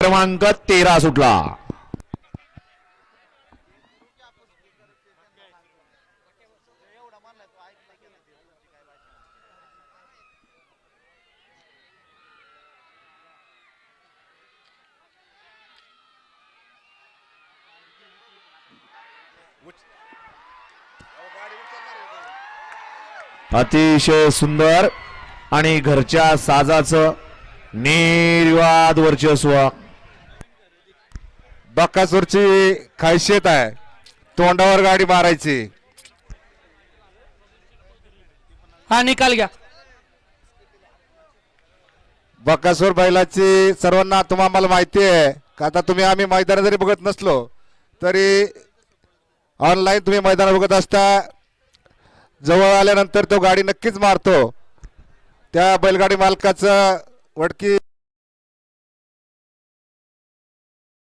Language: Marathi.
क्रमांक 13 सुटला. अतिशय सुंदर आणि घरच्या साजाचं निर्वाद वर्चस्व. बक्कासूरची खासियत आहे तोंडावर गाडी मारायची. हा निकाल घ्या. बक्कासूर बैलाची सर्वांना तुम्हाला माहिती आहे का? आता तुम्ही आम्ही मैदान जरी बघत नसलो तरी ऑनलाईन तुम्ही मैदान बघत असता. जवळ आल्यानंतर तो गाडी नक्कीच मारतो. त्या बैलगाडी मालकाचं वडकी